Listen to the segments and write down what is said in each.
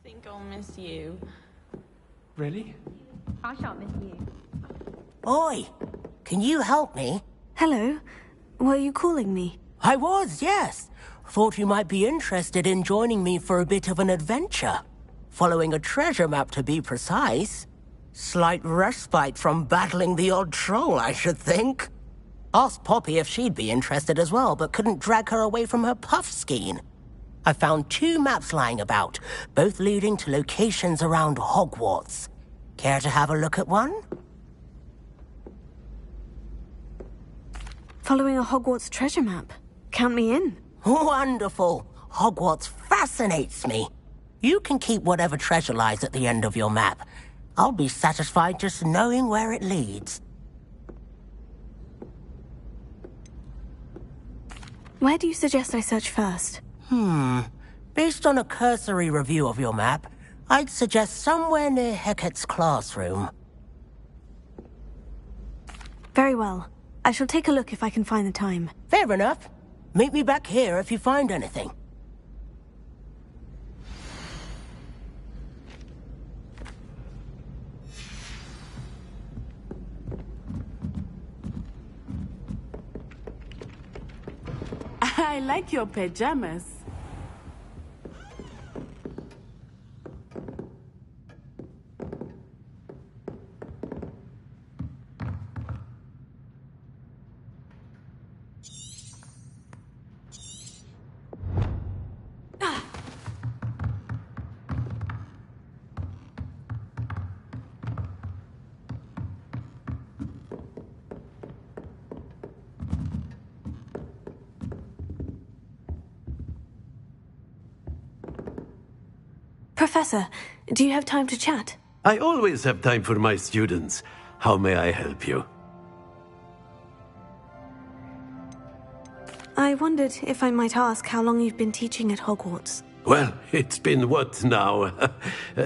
think I'll miss you. Really? I shan't miss you. Oi! Can you help me? Hello. Were you calling me? I was, yes. Thought you might be interested in joining me for a bit of an adventure. Following a treasure map, to be precise. Slight respite from battling the odd troll, I should think. Asked Poppy if she'd be interested as well, but couldn't drag her away from her puff skein. I found 2 maps lying about, both leading to locations around Hogwarts. Care to have a look at one? Following a Hogwarts treasure map. Count me in. Wonderful. Hogwarts fascinates me. You can keep whatever treasure lies at the end of your map. I'll be satisfied just knowing where it leads. Where do you suggest I search first? Based on a cursory review of your map, I'd suggest somewhere near Hecat's classroom. Very well. I shall take a look if I can find the time. Fair enough. Meet me back here if you find anything. I like your pajamas. Professor, do you have time to chat? I always have time for my students. How may I help you? I wondered if I might ask how long you've been teaching at Hogwarts. Well, it's been what now?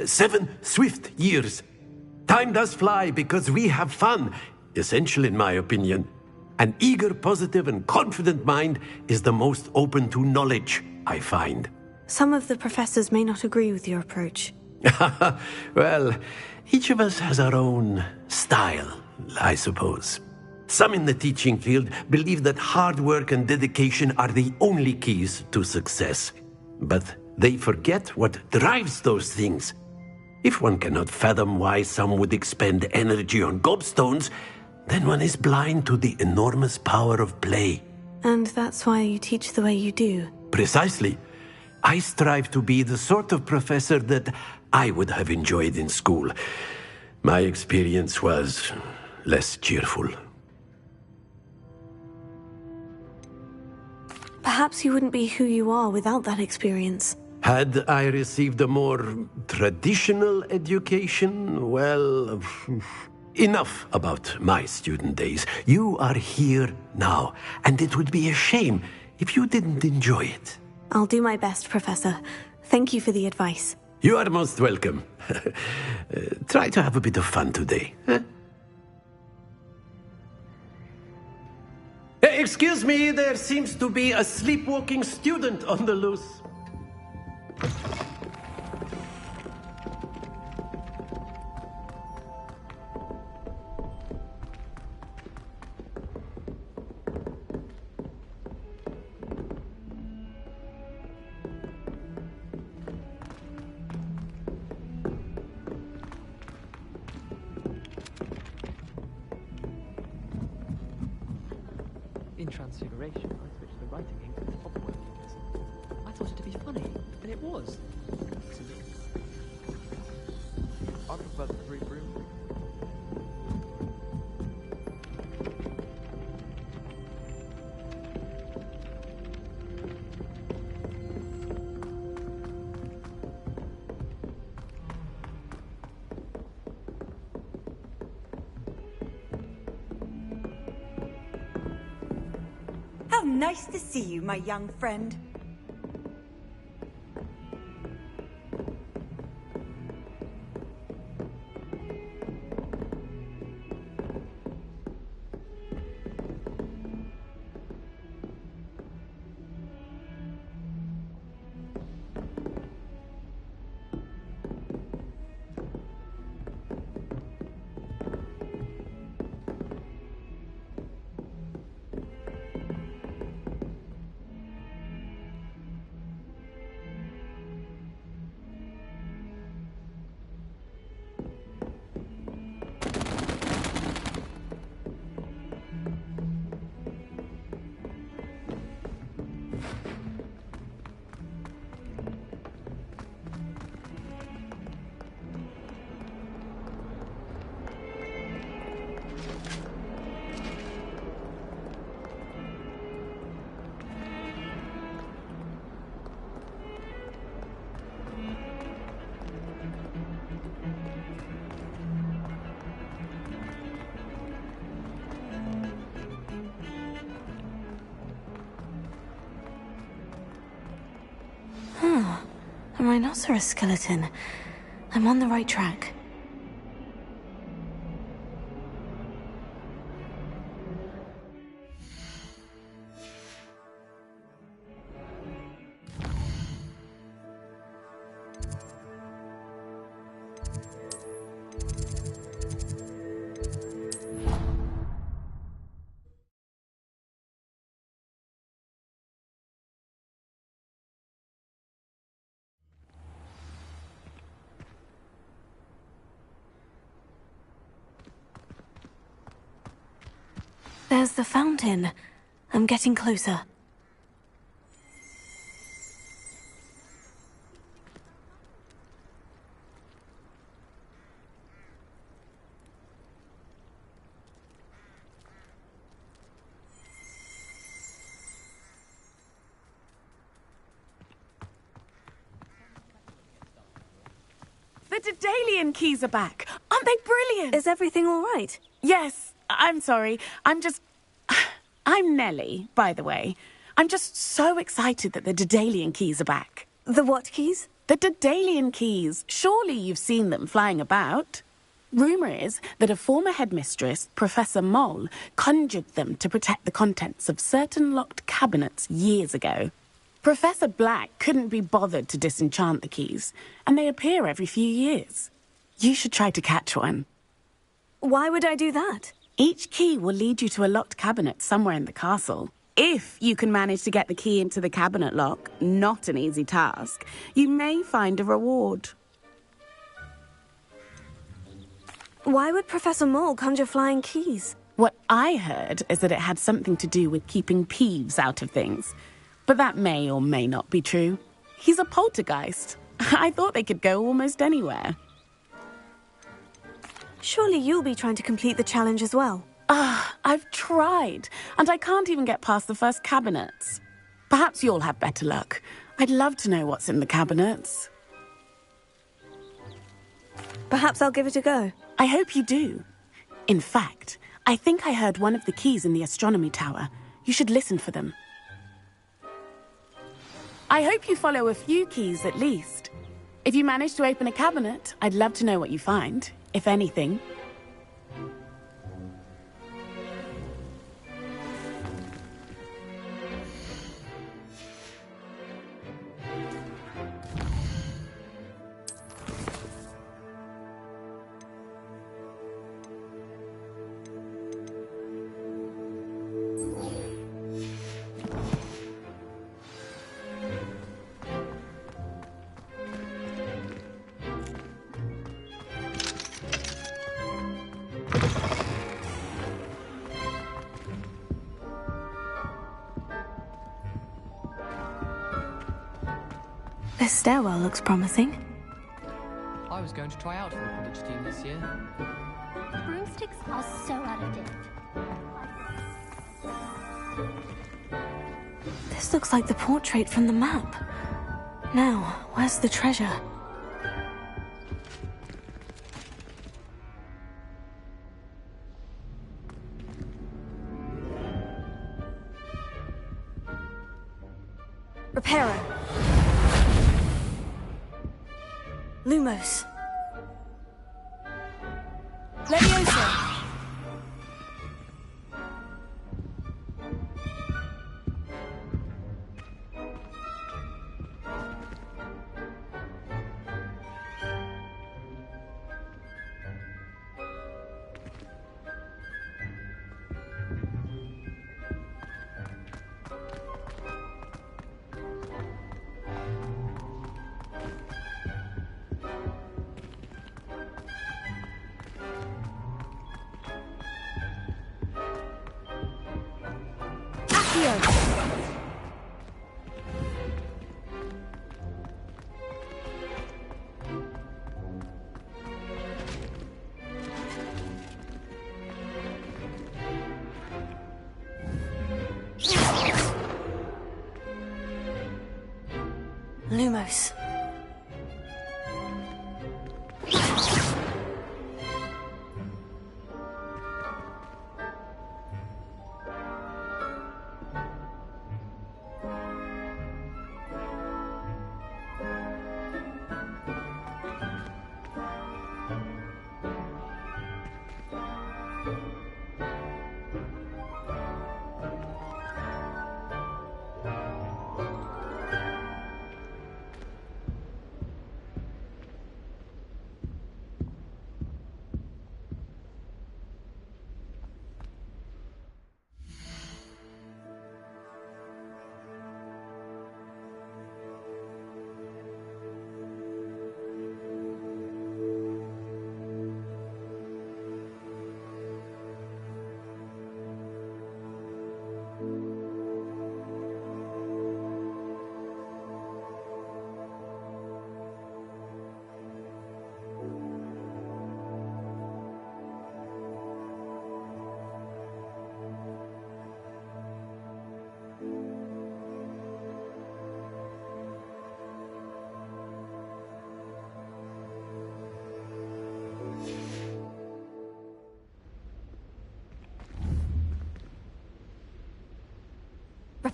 7 swift years. Time does fly because we have fun. Essential in my opinion. An eager, positive, and confident mind is the most open to knowledge, I find. Some of the professors may not agree with your approach. Well, each of us has our own style, I suppose. Some in the teaching field believe that hard work and dedication are the only keys to success. But they forget what drives those things. If one cannot fathom why some would expend energy on gobstones, then one is blind to the enormous power of play. And that's why you teach the way you do. Precisely. I strive to be the sort of professor that I would have enjoyed in school. My experience was less cheerful. Perhaps you wouldn't be who you are without that experience. Had I received a more traditional education, well, enough about my student days. You are here now, and it would be a shame if you didn't enjoy it. I'll do my best, Professor. Thank you for the advice. You are most welcome. Try to have a bit of fun today. Huh? Excuse me, there seems to be a sleepwalking student on the loose. In Transfiguration, I switched the writing ink to the top workers. I thought it to be funny, and it was. I prefer the free room. How nice to see you, my young friend. A rhinoceros skeleton. I'm on the right track. There's the fountain. I'm getting closer. The Daedalian keys are back. Aren't they brilliant? Is everything all right? Yes, I'm sorry. I'm Nellie, by the way. I'm just so excited that the Daedalian keys are back. The what keys? The Daedalian keys. Surely you've seen them flying about. Rumour is that a former headmistress, Professor Mole, conjured them to protect the contents of certain locked cabinets years ago. Professor Black couldn't be bothered to disenchant the keys, and they appear every few years. You should try to catch one. Why would I do that? Each key will lead you to a locked cabinet somewhere in the castle. If you can manage to get the key into the cabinet lock, not an easy task, you may find a reward. Why would Professor Mole conjure flying keys? What I heard is that it had something to do with keeping Peeves out of things. But that may or may not be true. He's a poltergeist. I thought they could go almost anywhere. Surely you'll be trying to complete the challenge as well. I've tried, and I can't even get past the first cabinets. Perhaps you'll have better luck. I'd love to know what's in the cabinets. Perhaps I'll give it a go. I hope you do. In fact, I think I heard one of the keys in the astronomy tower. You should listen for them. I hope you follow a few keys at least. If you manage to open a cabinet, I'd love to know what you find, if anything. This stairwell looks promising. I was going to try out for the Quidditch team this year. Broomsticks are so out of date. This looks like the portrait from the map. Now, where's the treasure? Reparo. Lumos. Leviosa! Lumos.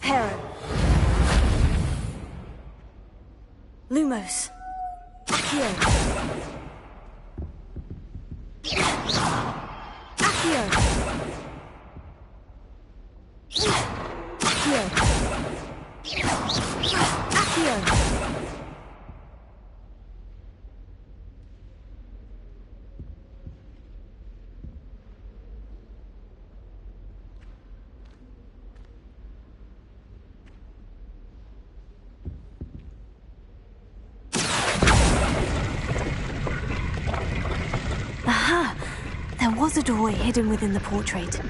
Reparo. Lumos. Accio. Accio. Accio. Accio. Aha! There was a doorway hidden within the portrait.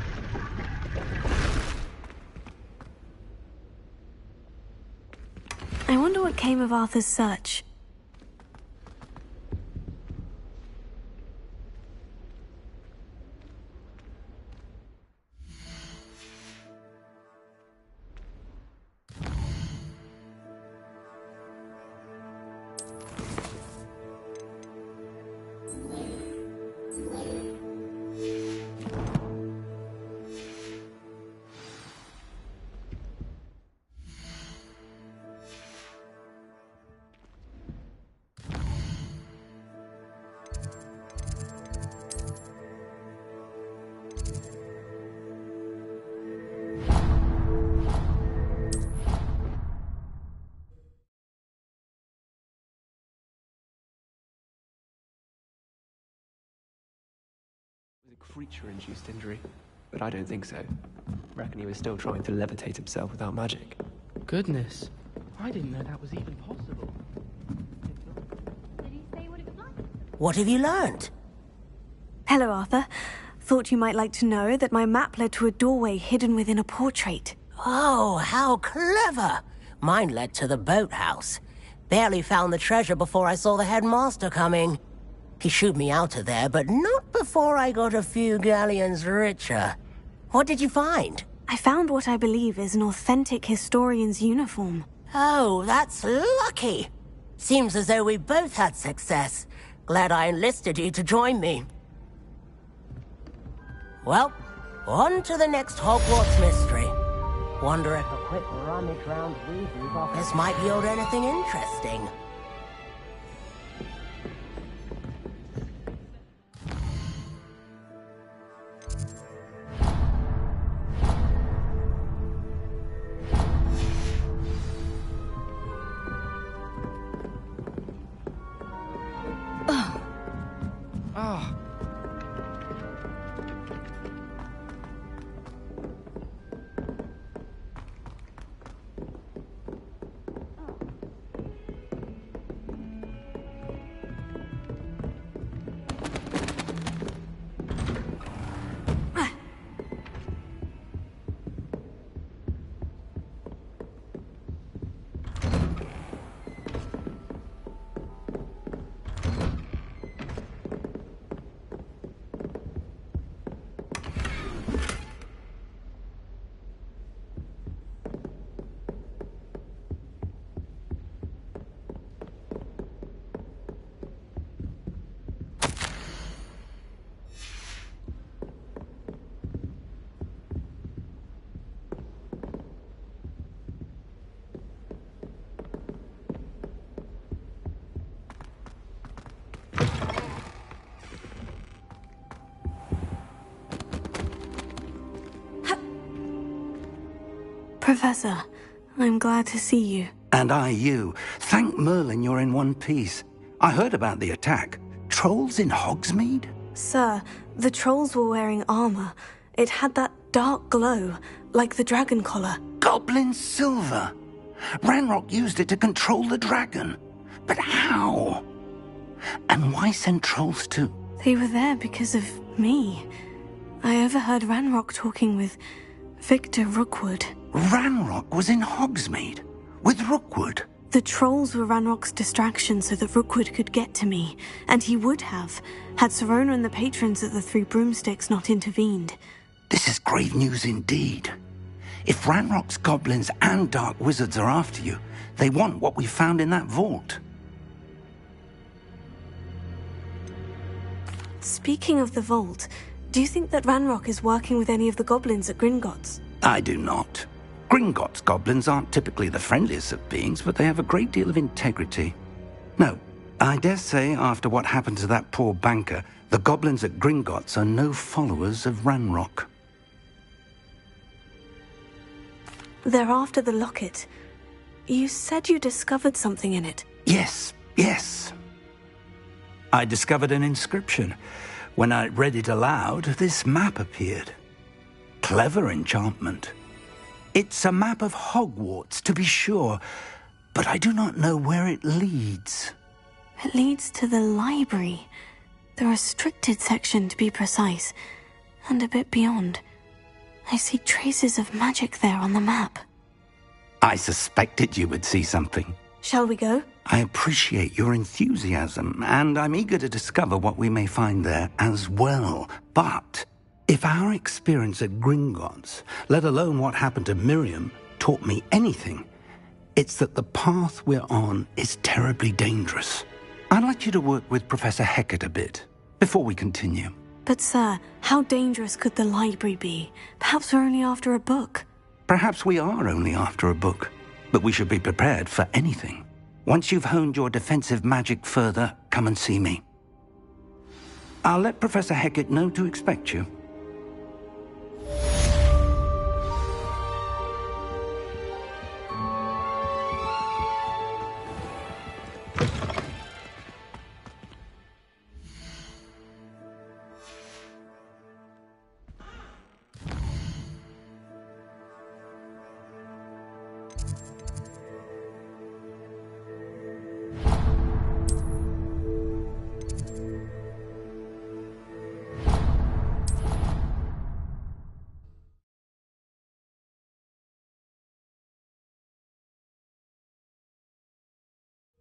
I wonder what came of Arthur's search. It was a creature-induced injury, but I don't think so. Reckon he was still trying to levitate himself without magic. Goodness, I didn't know that was even possible. Did he say what it was like? What have you learned? Hello, Arthur. Thought you might like to know that my map led to a doorway hidden within a portrait. Oh, how clever! Mine led to the boathouse. Barely found the treasure before I saw the headmaster coming. He shooed me out of there, but not before I got a few galleons richer. What did you find? I found what I believe is an authentic historian's uniform. Oh, that's lucky. Seems as though we both had success. Glad I enlisted you to join me. Well, on to the next Hogwarts mystery. Wonder if a quick rummage round Weasley's office might yield anything interesting. Ah. Professor, I'm glad to see you. And I you. Thank Merlin you're in one piece. I heard about the attack. Trolls in Hogsmeade? Sir, the trolls were wearing armor. It had that dark glow, like the dragon collar. Goblin silver! Ranrock used it to control the dragon. But how? And why send trolls too? They were there because of me. I overheard Ranrock talking with Victor Rookwood. Ranrock was in Hogsmeade? With Rookwood? The trolls were Ranrock's distraction so that Rookwood could get to me, and he would have, had Serona and the patrons at the Three Broomsticks not intervened. This is grave news indeed. If Ranrock's goblins and dark wizards are after you, they want what we found in that vault. Speaking of the vault, do you think that Ranrock is working with any of the goblins at Gringotts? I do not. Gringotts goblins aren't typically the friendliest of beings, but they have a great deal of integrity. No, I dare say after what happened to that poor banker, the goblins at Gringotts are no followers of Ranrock. They're after the locket. You said you discovered something in it. Yes. I discovered an inscription. When I read it aloud, this map appeared. Clever enchantment. It's a map of Hogwarts, to be sure, but I do not know where it leads. It leads to the library. The restricted section, to be precise, and a bit beyond. I see traces of magic there on the map. I suspected you would see something. Shall we go? I appreciate your enthusiasm, and I'm eager to discover what we may find there as well. But if our experience at Gringotts, let alone what happened to Miriam, taught me anything, it's that the path we're on is terribly dangerous. I'd like you to work with Professor Hecat a bit before we continue. But, sir, how dangerous could the library be? Perhaps we're only after a book. Perhaps we are only after a book, but we should be prepared for anything. Once you've honed your defensive magic further, come and see me. I'll let Professor Hecat know to expect you.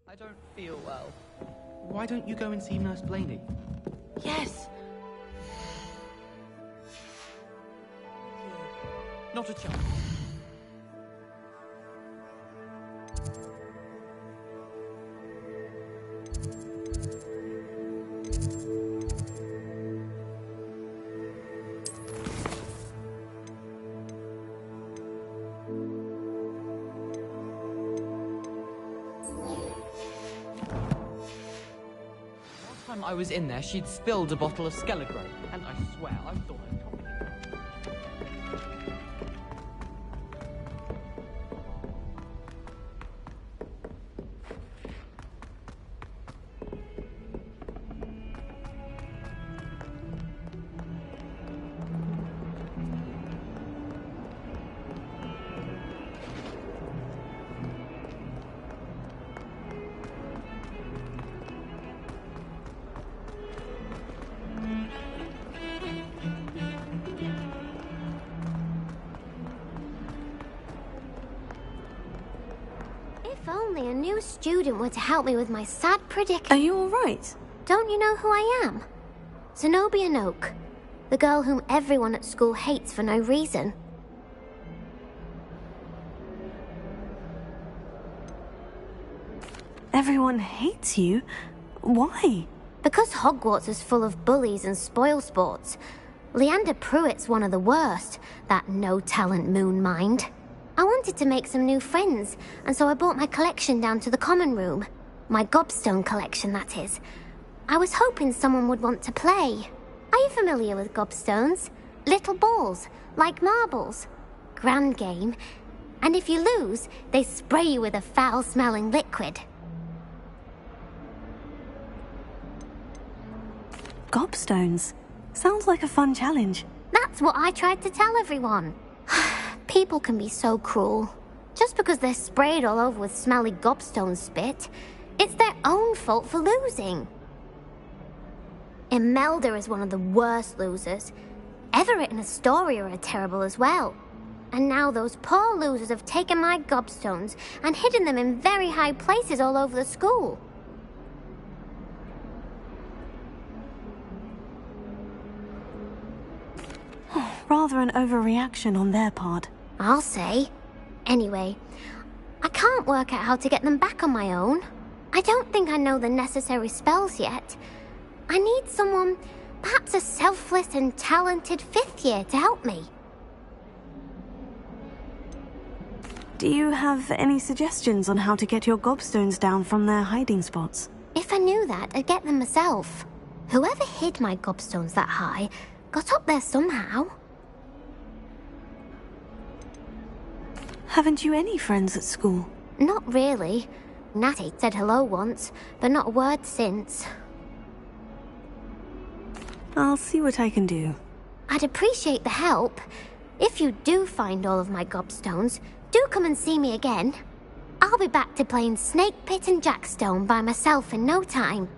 I don't feel well. Why don't you go and see Nurse Blaney? Yes. Not a chance. I was in there, she'd spilled a bottle of Skelegrove, and I swear, I thought I'd copy it. If only a new student were to help me with my sad predicament. Are you all right? Don't you know who I am? Zenobia Noak, the girl whom everyone at school hates for no reason. Everyone hates you? Why? Because Hogwarts is full of bullies and spoilsports. Leander Pruitt's one of the worst, that no-talent moon mind. I wanted to make some new friends, and so I brought my collection down to the common room. My gobstone collection, that is. I was hoping someone would want to play. Are you familiar with gobstones? Little balls, like marbles. Grand game. And if you lose, they spray you with a foul-smelling liquid. Gobstones. Sounds like a fun challenge. That's what I tried to tell everyone. People can be so cruel. Just because they're sprayed all over with smelly gobstone spit, it's their own fault for losing. Imelda is one of the worst losers. Everett and Astoria are terrible as well. And now those poor losers have taken my gobstones and hidden them in very high places all over the school. Rather an overreaction on their part. I'll say. Anyway, I can't work out how to get them back on my own. I don't think I know the necessary spells yet. I need someone, perhaps a selfless and talented 5th year to help me. Do you have any suggestions on how to get your gobstones down from their hiding spots? If I knew that, I'd get them myself. Whoever hid my gobstones that high got up there somehow. Haven't you any friends at school? Not really. Natty said hello once, but not a word since. I'll see what I can do. I'd appreciate the help. If you do find all of my gobstones, do come and see me again. I'll be back to playing Snake Pit and Jackstone by myself in no time.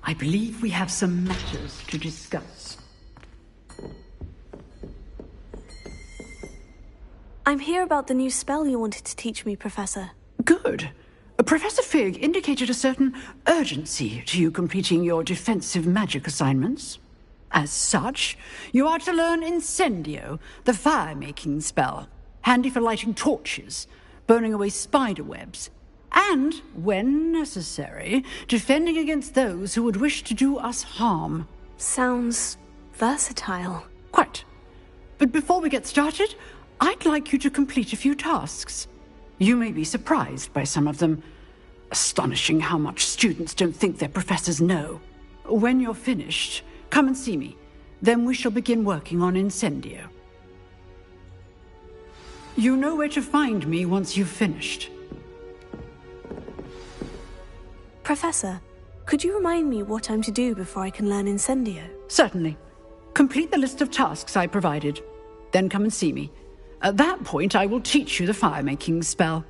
I believe we have some matters to discuss. I'm here about the new spell you wanted to teach me, Professor. Good. Professor Fig indicated a certain urgency to you completing your defensive magic assignments. As such, you are to learn Incendio, the fire-making spell, handy for lighting torches, burning away spider webs, and, when necessary, defending against those who would wish to do us harm. Sounds versatile. Quite. But before we get started, I'd like you to complete a few tasks. You may be surprised by some of them. Astonishing how much students don't think their professors know. When you're finished, come and see me. Then we shall begin working on Incendio. You know where to find me once you've finished. Professor, could you remind me what I'm to do before I can learn Incendio? Certainly. Complete the list of tasks I provided. Then come and see me. At that point, I will teach you the fire-making spell.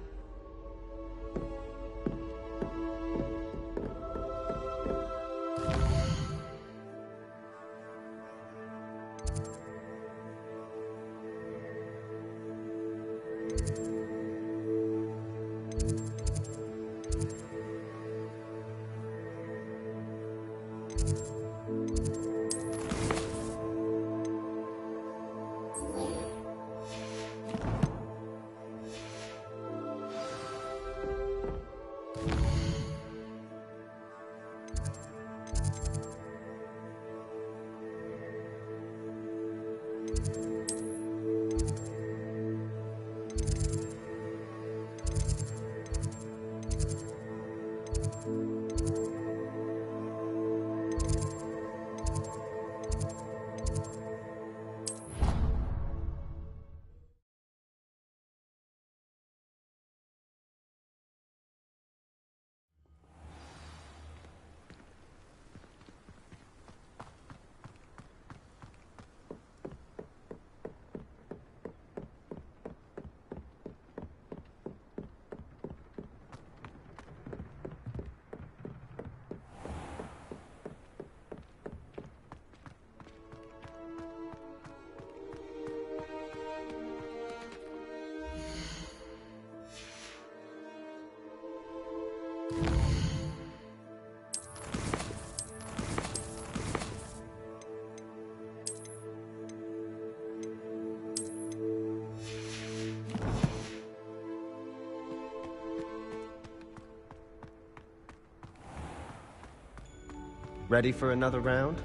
Ready for another round?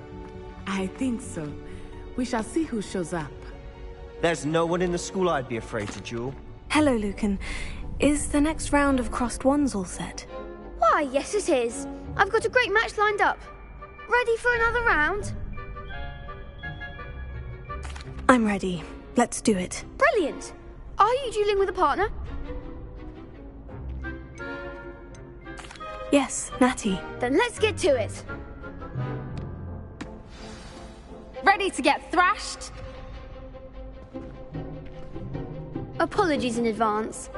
I think so. We shall see who shows up. There's no one in the school I'd be afraid to duel. Hello, Lucan. Is the next round of crossed wands all set? Why, yes it is. I've got a great match lined up. Ready for another round? I'm ready. Let's do it. Brilliant. Are you dueling with a partner? Yes, Natty. Then let's get to it. Ready to get thrashed? Apologies in advance.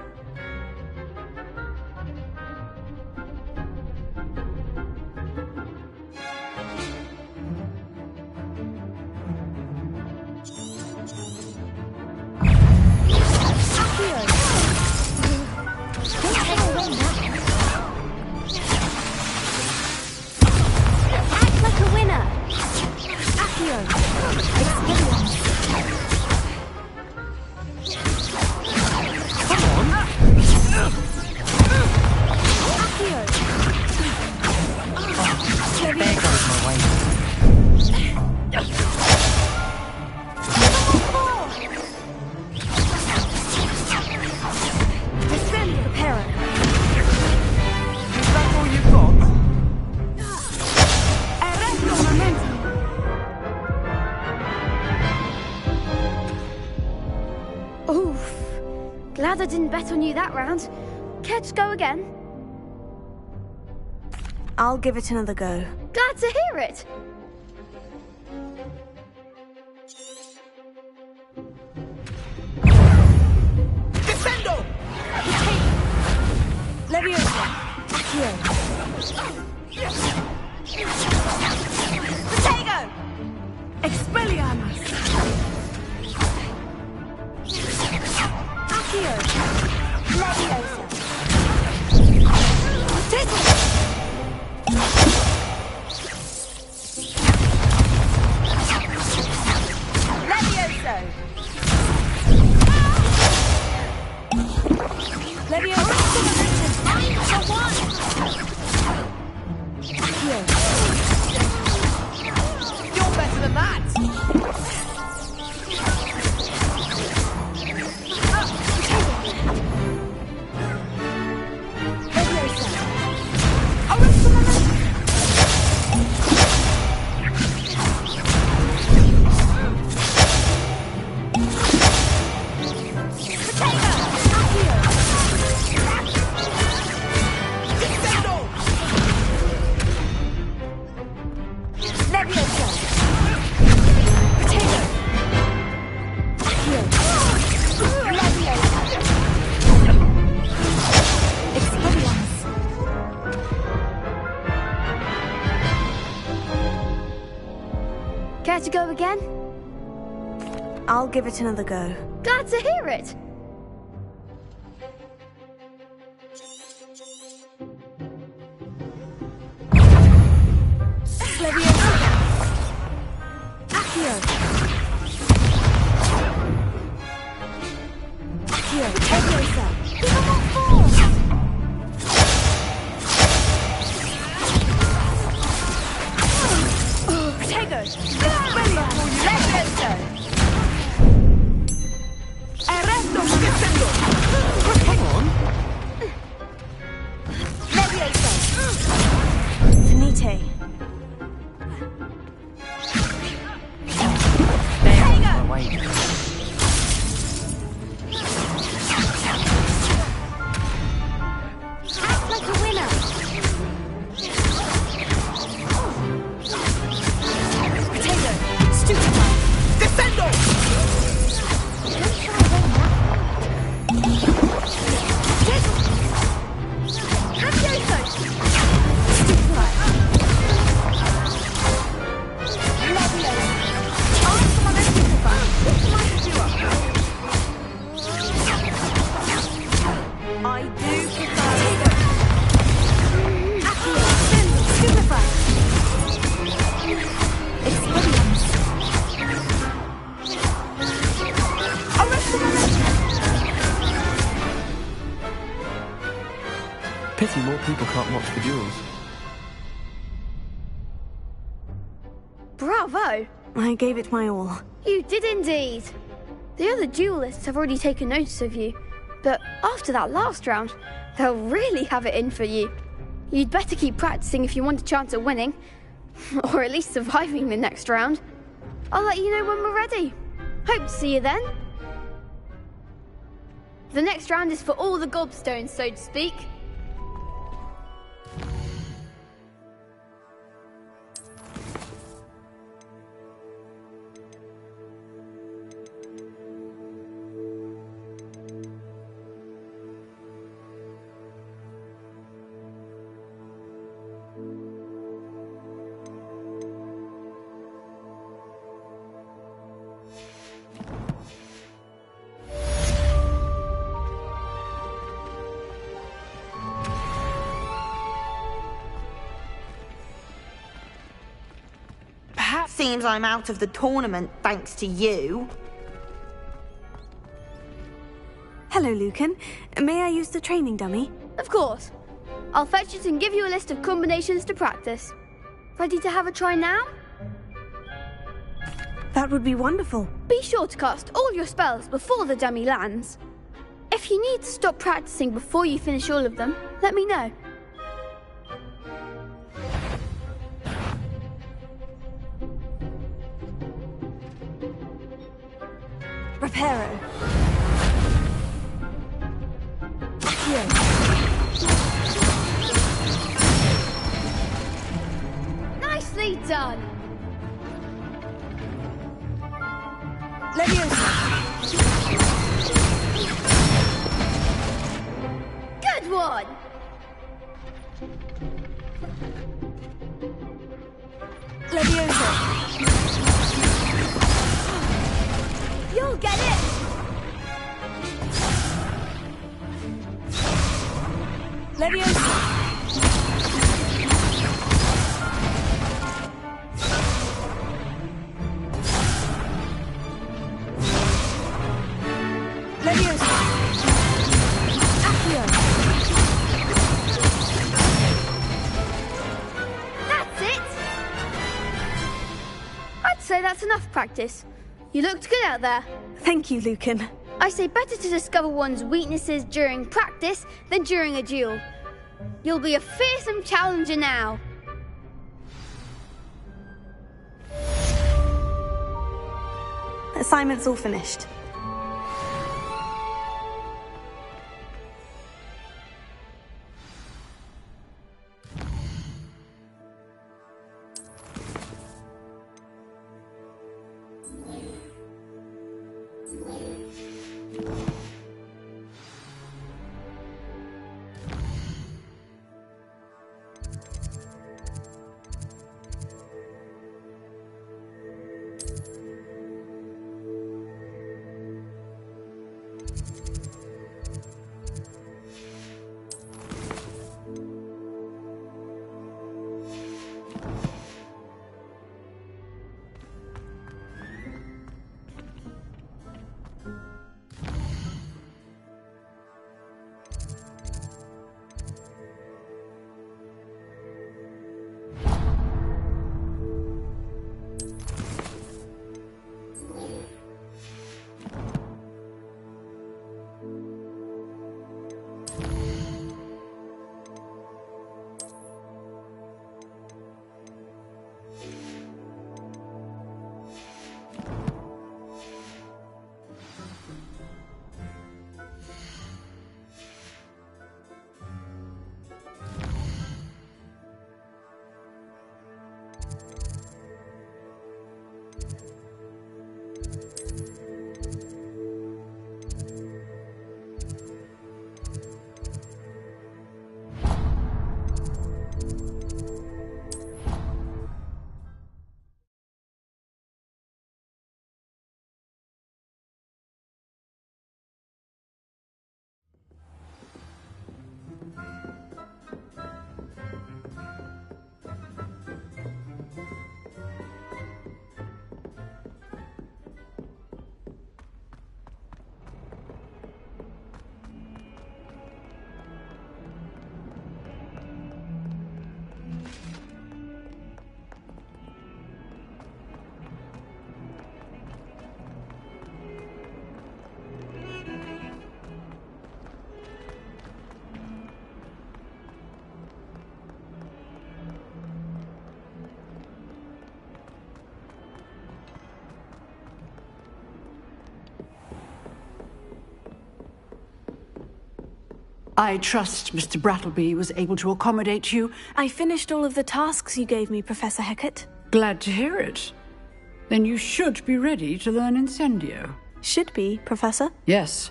Act like a winner. There goes my way. Descend the parent. Is that all you've got? Arresto momentum. Oof. Glad I didn't bet on you that round. Care to go again? I'll give it another go. Glad to hear it. Descendo! Leviosa! Accio! Protego! Expelliarmus! Accio! Leviosa! Tickle! Levioso! Leviosa! For one! You're better than that! Care to go again? I'll give it another go. Glad to hear it. Leviosa! Accio! Accio! Leviosa! Protego! Leviosa! Arresto! Hang on! Leviosa! Finite! There goes my way. Act like a winner. Potato! Stupefy! Descendo! Levioso! Stupefy! Levioso! I do Potato! Accio! Stupefy! Expelliarmus! Pity more people can't watch the duels. Bravo! I gave it my all. You did indeed. The other duelists have already taken notice of you, but after that last round, they'll really have it in for you. You'd better keep practicing if you want a chance at winning, or at least surviving the next round. I'll let you know when we're ready. Hope to see you then. The next round is for all the gobstones, so to speak. Seems I'm out of the tournament thanks to you. Hello, Lucan. May I use the training dummy? Of course. I'll fetch it and give you a list of combinations to practice. Ready to have a try now? That would be wonderful. Be sure to cast all your spells before the dummy lands. If you need to stop practicing before you finish all of them, let me know. Reparo. Nicely done! Good one! Leviosa. You'll get it! Leviosa. Say that's enough practice. You looked good out there. Thank you, Lucan. I say better to discover one's weaknesses during practice than during a duel. You'll be a fearsome challenger now. Assignment's all finished. I trust Mr. Brattleby was able to accommodate you. I finished all of the tasks you gave me, Professor Hecat. Glad to hear it. Then you should be ready to learn Incendio. Should be, Professor? Yes.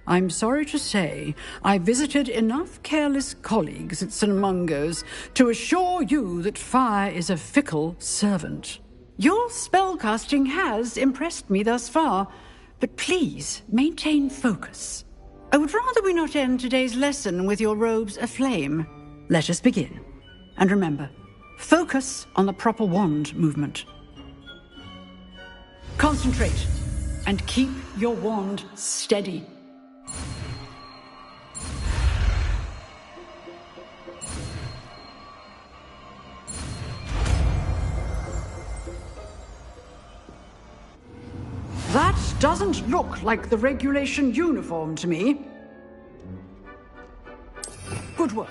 I'm sorry to say, I visited enough careless colleagues at St. Mungo's to assure you that fire is a fickle servant. Your spellcasting has impressed me thus far, but please maintain focus. I would rather we not end today's lesson with your robes aflame. Let us begin. And remember, focus on the proper wand movement. Concentrate, and keep your wand steady. That doesn't look like the regulation uniform to me. Good work.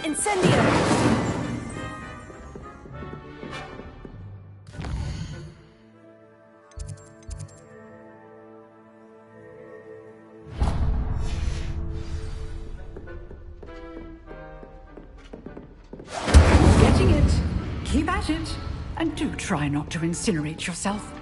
Incendio! Getting it. Keep at it. And do try not to incinerate yourself.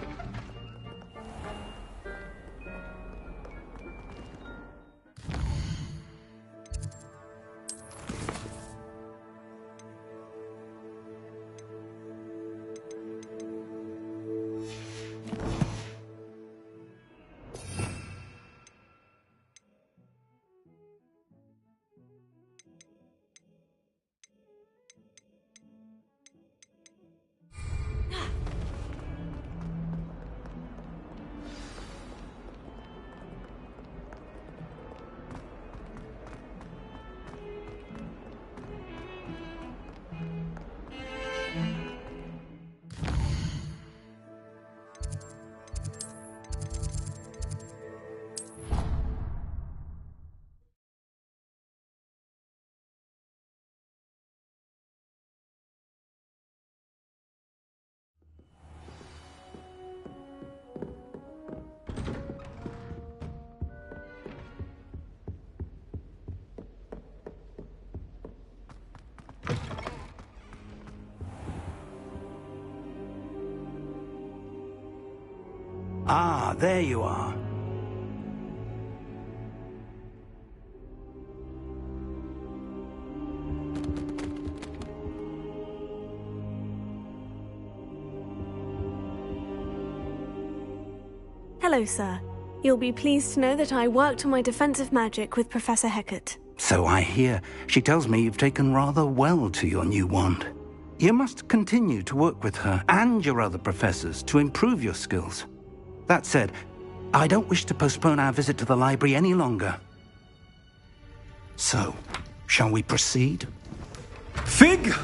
Ah, there you are. Hello, sir. You'll be pleased to know that I worked on my defensive magic with Professor Hecat. So I hear. She tells me you've taken rather well to your new wand. You must continue to work with her and your other professors to improve your skills. That said, I don't wish to postpone our visit to the library any longer. So, shall we proceed? Fig!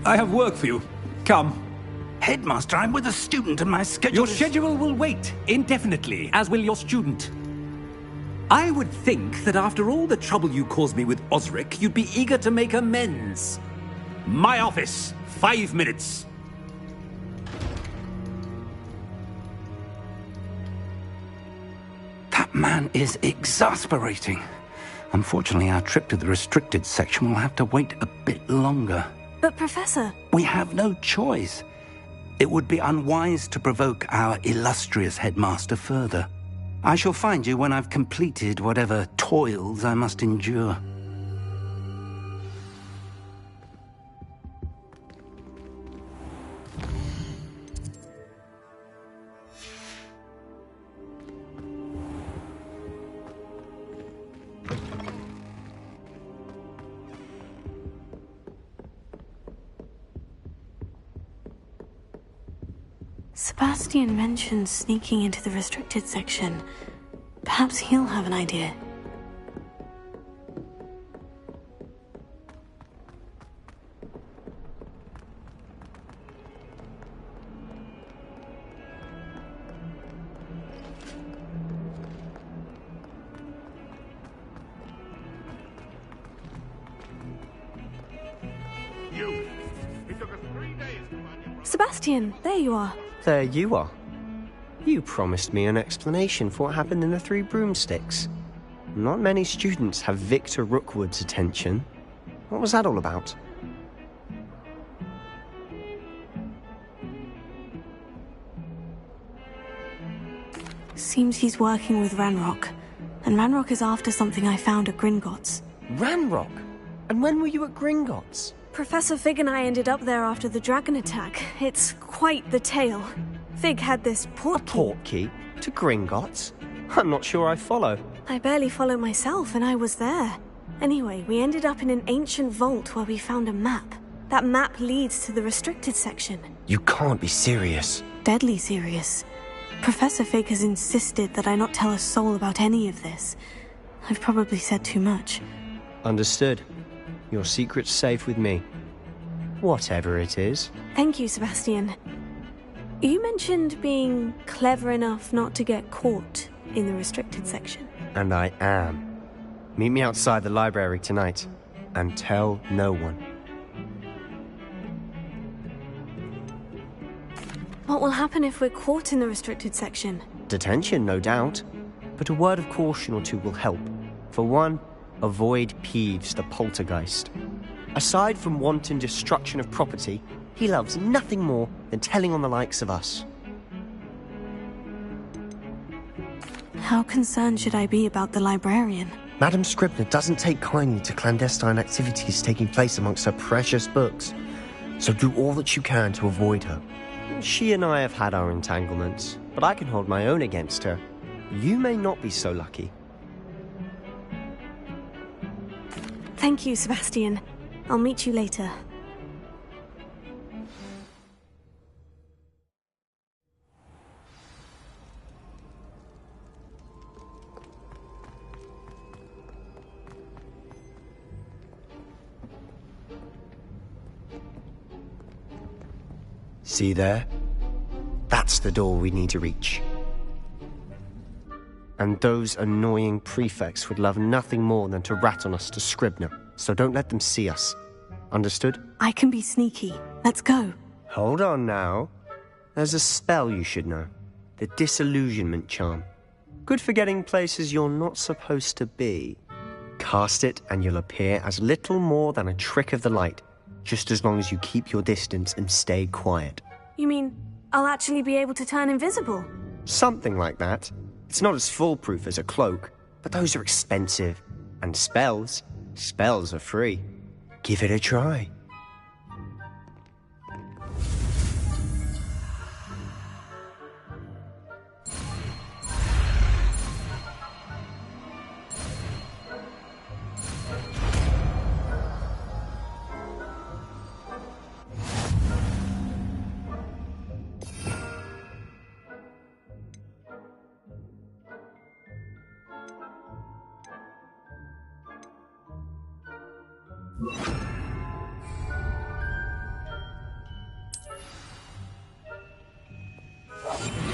I have work for you. Come. Headmaster, I'm with a student and my schedule Your schedule will wait indefinitely, as will your student. I would think that after all the trouble you caused me with Osric, you'd be eager to make amends. My office, 5 minutes. That man is exasperating. Unfortunately, our trip to the restricted section will have to wait a bit longer. But, Professor... We have no choice. It would be unwise to provoke our illustrious headmaster further. I shall find you when I've completed whatever toils I must endure. Sebastian mentioned sneaking into the restricted section. Perhaps he'll have an idea. You! It took us 3 days to find you. Sebastian, there you are. There you are. You promised me an explanation for what happened in the Three Broomsticks. Not many students have Victor Rookwood's attention. What was that all about? Seems he's working with Ranrock. And Ranrock is after something I found at Gringotts. Ranrock? And when were you at Gringotts? Professor Fig and I ended up there after the dragon attack. It's quite the tale. Fig had this portkey to Gringotts? I'm not sure I follow. I barely follow myself, and I was there. Anyway, we ended up in an ancient vault where we found a map. That map leads to the restricted section. You can't be serious. Deadly serious. Professor Fig has insisted that I not tell a soul about any of this. I've probably said too much. Understood. Your secret's safe with me. Whatever it is. Thank you, Sebastian. You mentioned being clever enough not to get caught in the restricted section. And I am. Meet me outside the library tonight, and tell no one. What will happen if we're caught in the restricted section? Detention, no doubt. But a word of caution or two will help. For one, avoid Peeves the poltergeist. Aside from wanton destruction of property, he loves nothing more than telling on the likes of us. How concerned should I be about the librarian? Madame Scribner doesn't take kindly to clandestine activities taking place amongst her precious books, so do all that you can to avoid her. She and I have had our entanglements, but I can hold my own against her. You may not be so lucky. Thank you, Sebastian. I'll meet you later. See there? That's the door we need to reach. And those annoying prefects would love nothing more than to rat on us to Scribner, so don't let them see us. Understood? I can be sneaky. Let's go. Hold on now. There's a spell you should know. The Disillusionment Charm. Good for getting places you're not supposed to be. Cast it and you'll appear as little more than a trick of the light, just as long as you keep your distance and stay quiet. You mean I'll actually be able to turn invisible? Something like that. It's not as foolproof as a cloak, but those are expensive. And spells are free. Give it a try.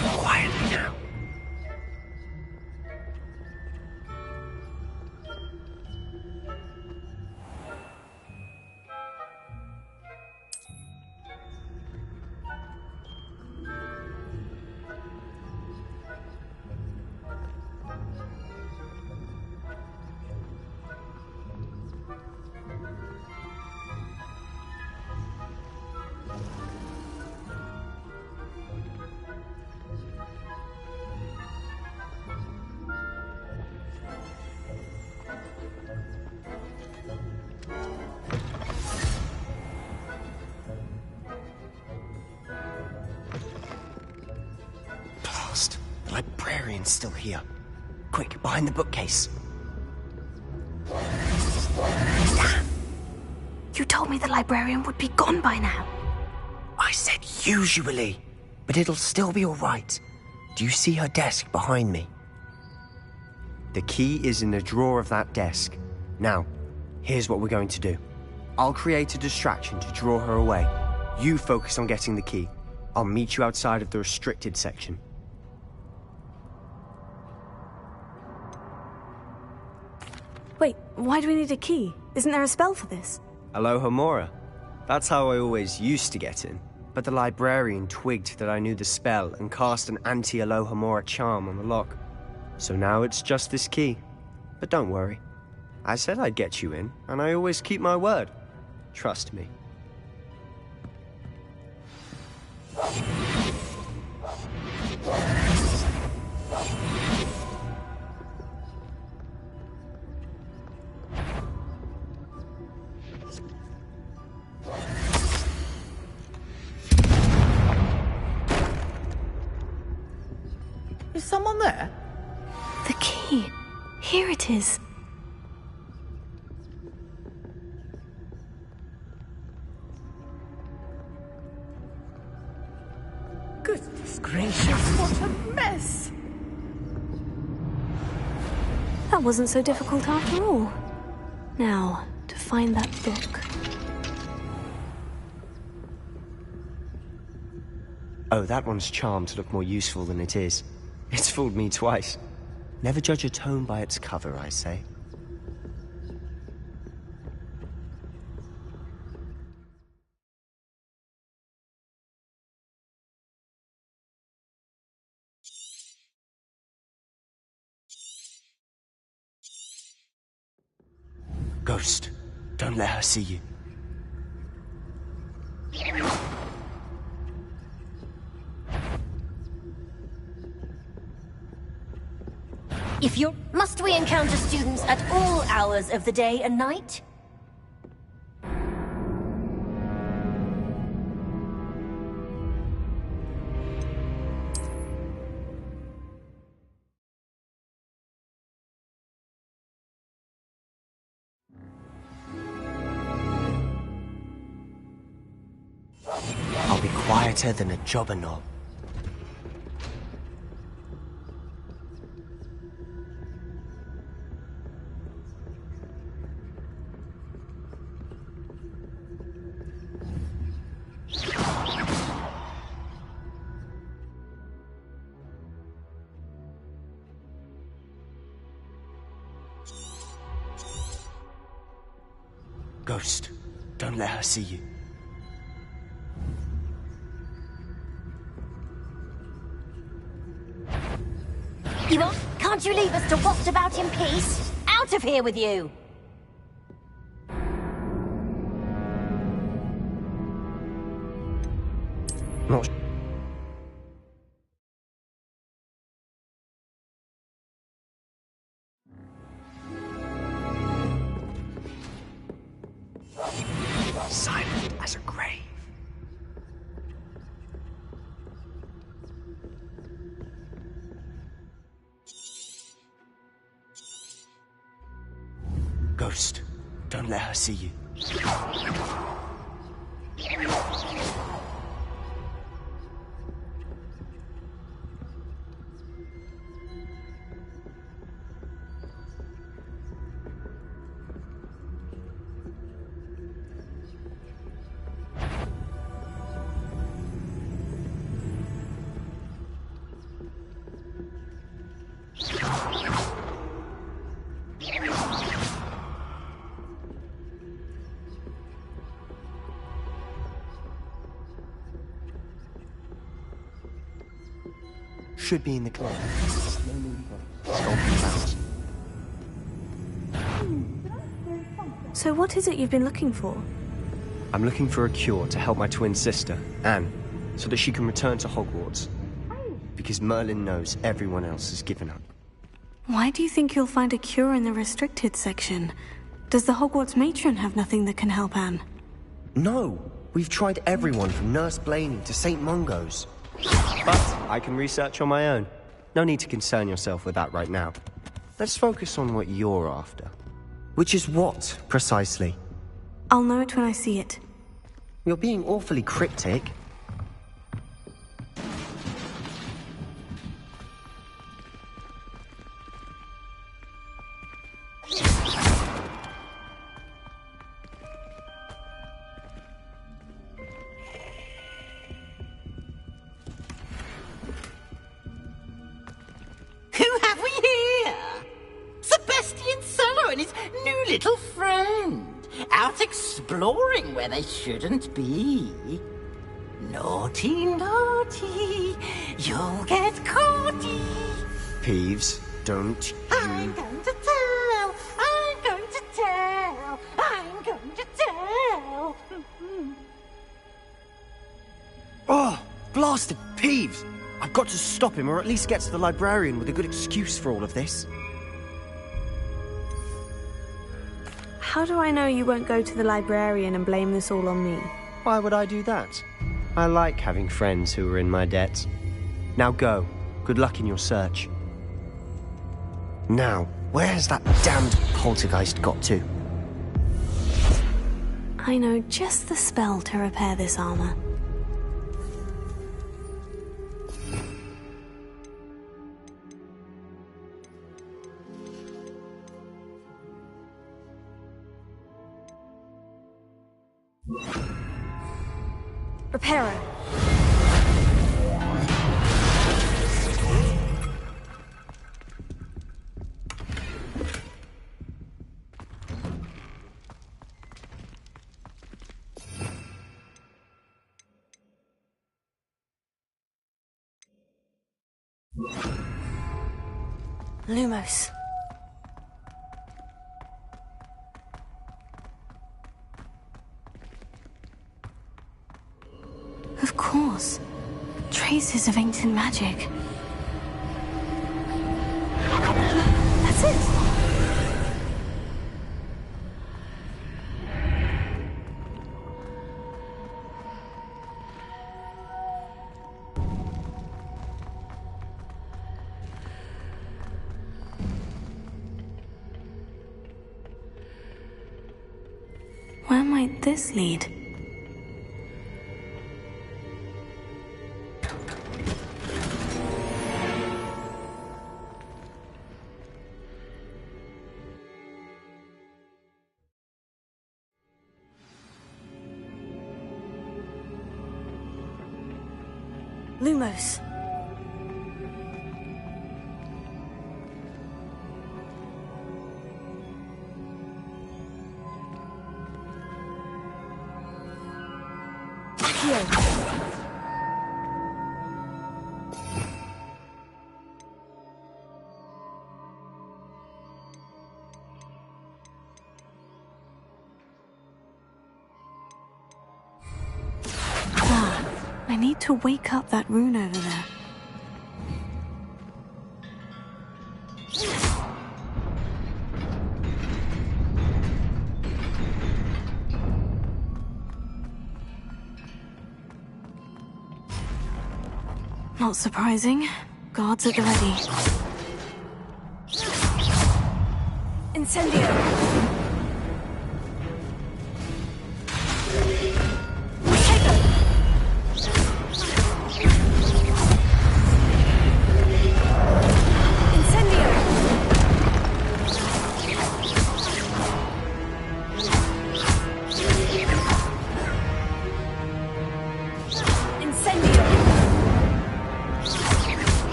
Quietly now. The librarian's still here. Quick, behind the bookcase. Damn! You told me the librarian would be gone by now. I said usually, but it'll still be all right. Do you see her desk behind me? The key is in the drawer of that desk. Now, here's what we're going to do. I'll create a distraction to draw her away. You focus on getting the key. I'll meet you outside of the restricted section. Wait, why do we need a key? Isn't there a spell for this? Alohomora. That's how I always used to get in. but the librarian twigged that I knew the spell and cast an anti-Alohomora charm on the lock. So now it's just this key. But don't worry. I said I'd get you in, and I always keep my word. Trust me. Is someone there? The key. Here it is. Goodness gracious, what a mess! That wasn't so difficult after all. Now, to find that book. Oh, that one's charmed to look more useful than it is. It's fooled me twice. Never judge a tome by its cover, I say. Ghost, don't let her see you. Must we encounter students at all hours of the day and night? I'll be quieter than a jobber knob. Ghost, don't let her see you. Evil, can't you leave us to waft about in peace? Out of here with you! Not silent as a grave. Ghost, don't let her see you. Should be in the club. So what is it you've been looking for? I'm looking for a cure to help my twin sister, Anne, so that she can return to Hogwarts. Because Merlin knows everyone else has given up. Why do you think you'll find a cure in the restricted section? Does the Hogwarts matron have nothing that can help Anne? No! We've tried everyone from Nurse Blaney to St. Mungo's. But I can research on my own. No need to concern yourself with that right now. Let's focus on what you're after. Which is what, precisely? I'll know it when I see it. You're being awfully cryptic. Little friend, out exploring where they shouldn't be. Naughty, naughty, you'll get caughty. Peeves, don't you... I'm going to tell! I'm going to tell! I'm going to tell! Oh, blasted Peeves! I've got to stop him, or at least get to the librarian with a good excuse for all of this. How do I know you won't go to the librarian and blame this all on me? Why would I do that? I like having friends who are in my debt. Now go. Good luck in your search. Now, where has that damned poltergeist got to? I know just the spell to repair this armor. Reparo. Lumos. Of course. Traces of ancient magic. That's it. Where might this lead? Lumos. Here. I need to wake up that rune over there. Not surprising. Guards at the ready. Incendio.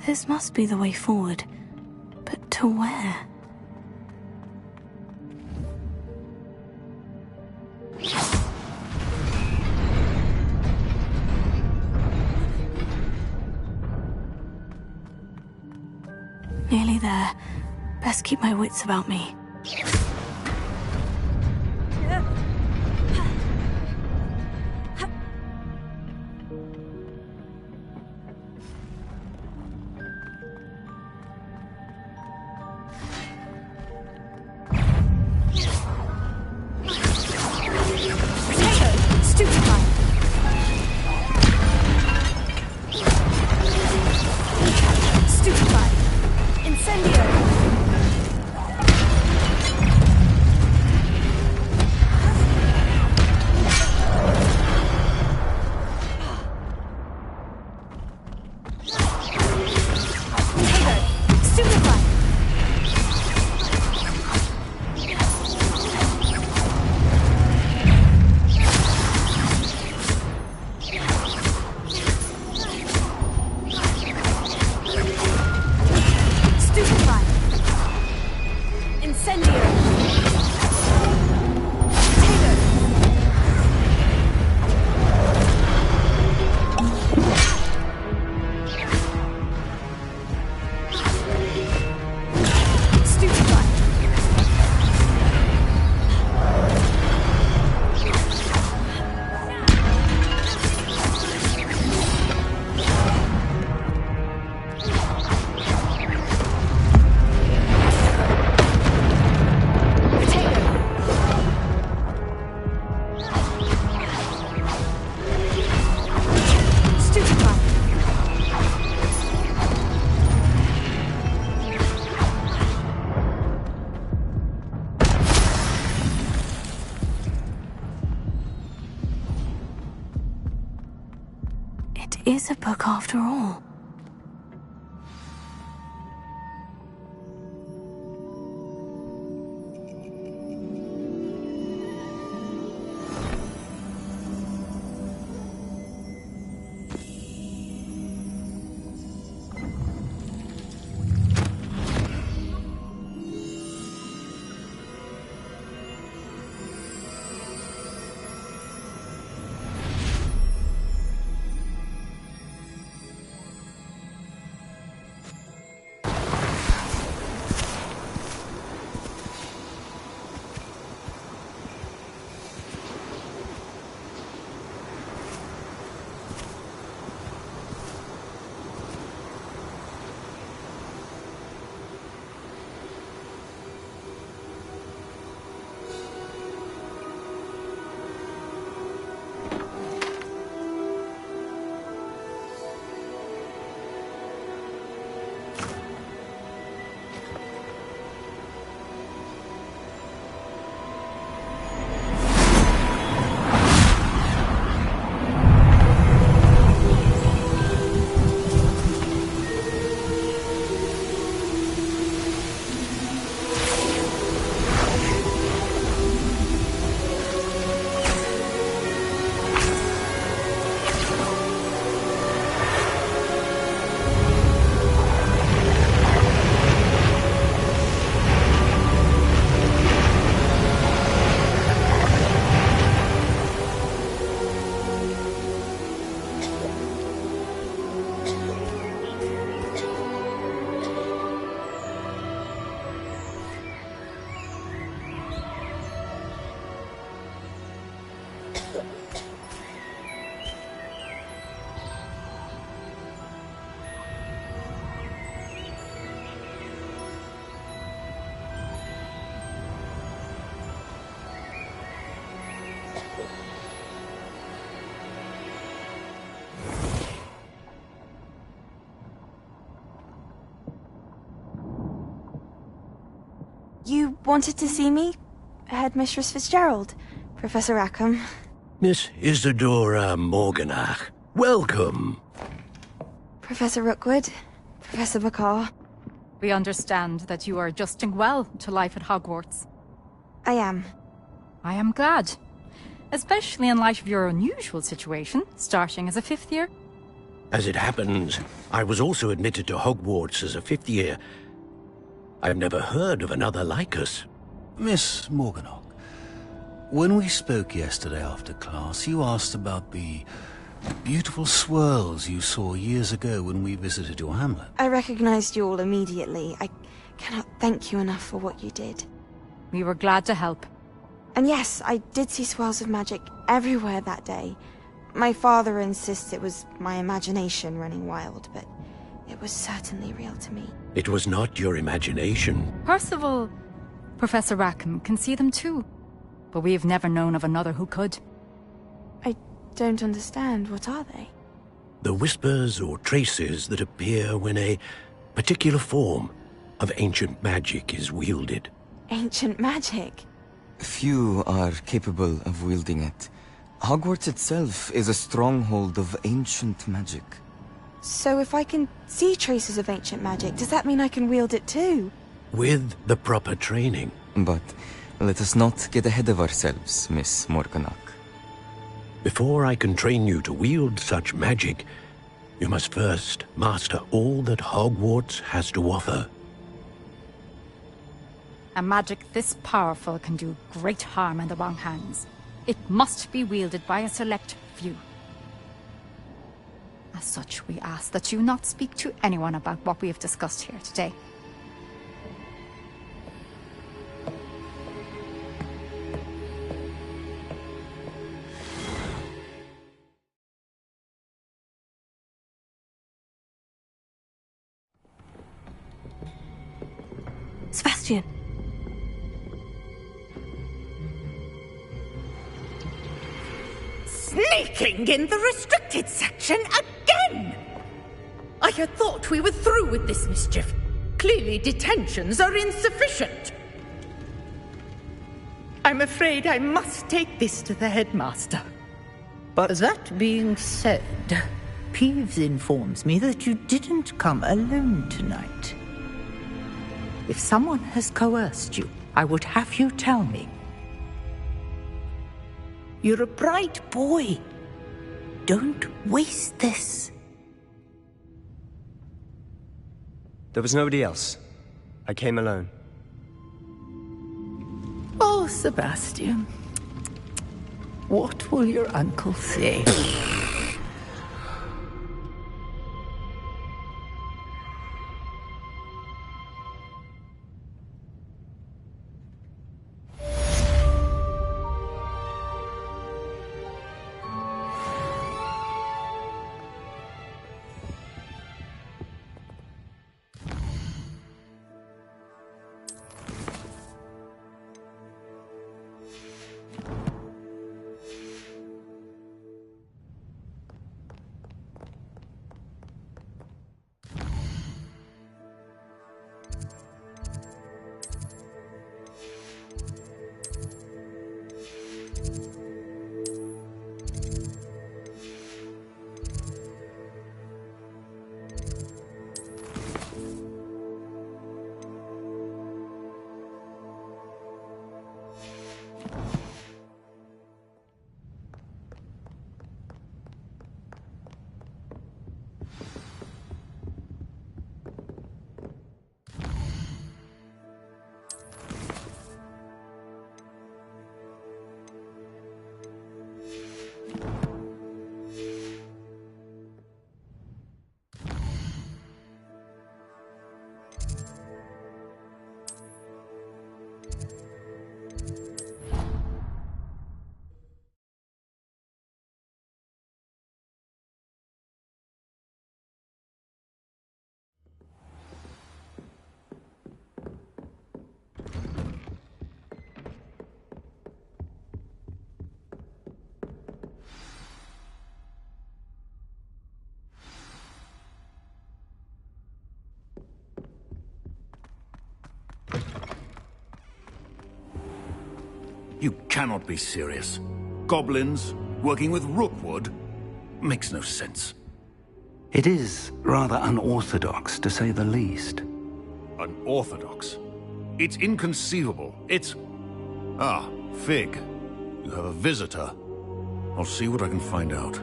This must be the way forward. But to where? Nearly there. Best keep my wits about me. Is a book after all. You wanted to see me? Headmistress Fitzgerald? Professor Rackham? Miss Isadora Morganach, welcome. Professor Rookwood? Professor McCaw? We understand that you are adjusting well to life at Hogwarts. I am. I am glad. Especially in light of your unusual situation, starting as a 5th year. As it happens, I was also admitted to Hogwarts as a fifth year. I've never heard of another like us. Miss Morganach, when we spoke yesterday after class, you asked about the beautiful swirls you saw years ago when we visited your hamlet. I recognized you all immediately. I cannot thank you enough for what you did. We were glad to help. And yes, I did see swirls of magic everywhere that day. My father insists it was my imagination running wild, but it was certainly real to me. It was not your imagination. Percival, Professor Rackham can see them too. But we've never known of another who could. I don't understand. What are they? The whispers or traces that appear when a particular form of ancient magic is wielded. Ancient magic? Few are capable of wielding it. Hogwarts itself is a stronghold of ancient magic. So if I can see traces of ancient magic, does that mean I can wield it too? With the proper training. But let us not get ahead of ourselves, Miss Morganach. Before I can train you to wield such magic, you must first master all that Hogwarts has to offer. A magic this powerful can do great harm in the wrong hands. It must be wielded by a select few. As such, we ask that you not speak to anyone about what we have discussed here today. Sebastian. Sneaking in the restricted section again! I had thought we were through with this mischief. Clearly detentions are insufficient. I'm afraid I must take this to the headmaster. But that being said, Peeves informs me that you didn't come alone tonight. If someone has coerced you, I would have you tell me. You're a bright boy. Don't waste this. There was nobody else. I came alone. Oh, Sebastian. What will your uncle say? You cannot be serious. Goblins working with Rookwood makes no sense. It is rather unorthodox, to say the least. Unorthodox? It's inconceivable. It's... Ah, Fig. You have a visitor. I'll see what I can find out.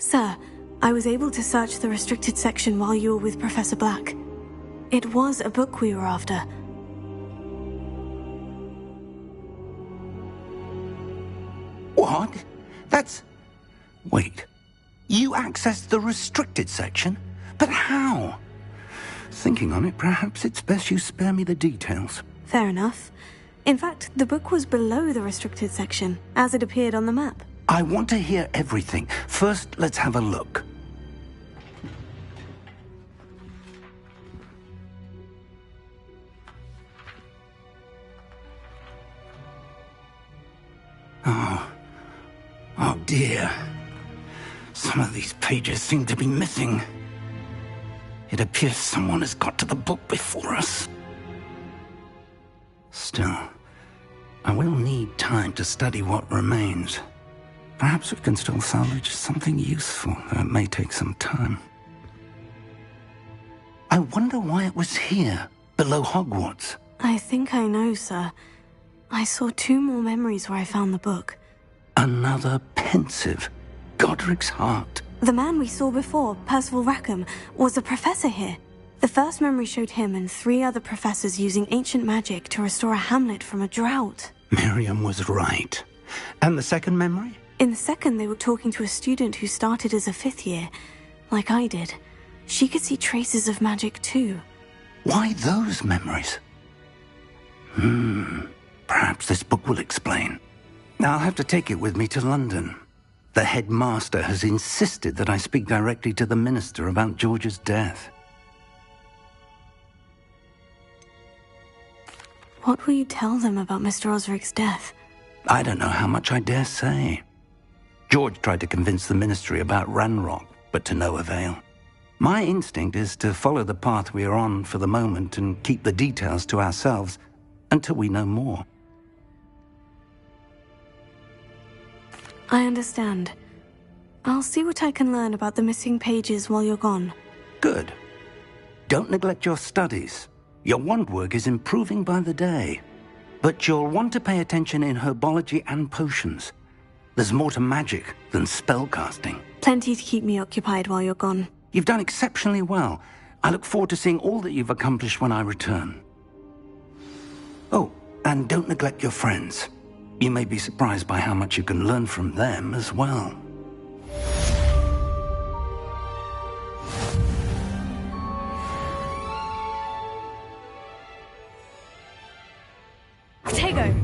Sir, I was able to search the restricted section while you were with Professor Black. It was a book we were after. What? That's... Wait. You accessed the restricted section? But how? Thinking on it, perhaps it's best you spare me the details. Fair enough. In fact, the book was below the restricted section, as it appeared on the map. I want to hear everything. First, let's have a look. Oh dear. Some of these pages seem to be missing. It appears someone has got to the book before us. Still, I will need time to study what remains. Perhaps we can still salvage something useful, though it may take some time. I wonder why it was here, below Hogwarts. I think I know, sir. I saw 2 more memories where I found the book. Another pensive. Godric's heart. The man we saw before, Percival Rackham, was a professor here. The first memory showed him and 3 other professors using ancient magic to restore a hamlet from a drought. Miriam was right. And the second memory? In the second, they were talking to a student who started as a 5th year, like I did. She could see traces of magic too. Why those memories? Perhaps this book will explain. I'll have to take it with me to London. The headmaster has insisted that I speak directly to the minister about George's death. What will you tell them about Mr. Osric's death? I don't know how much I dare say. George tried to convince the ministry about Ranrock, but to no avail. My instinct is to follow the path we are on for the moment and keep the details to ourselves until we know more. I understand. I'll see what I can learn about the missing pages while you're gone. Good. Don't neglect your studies. Your wand work is improving by the day. But you'll want to pay attention in herbology and potions. There's more to magic than spellcasting. Plenty to keep me occupied while you're gone. You've done exceptionally well. I look forward to seeing all that you've accomplished when I return. Oh, and don't neglect your friends. You may be surprised by how much you can learn from them as well. Tego!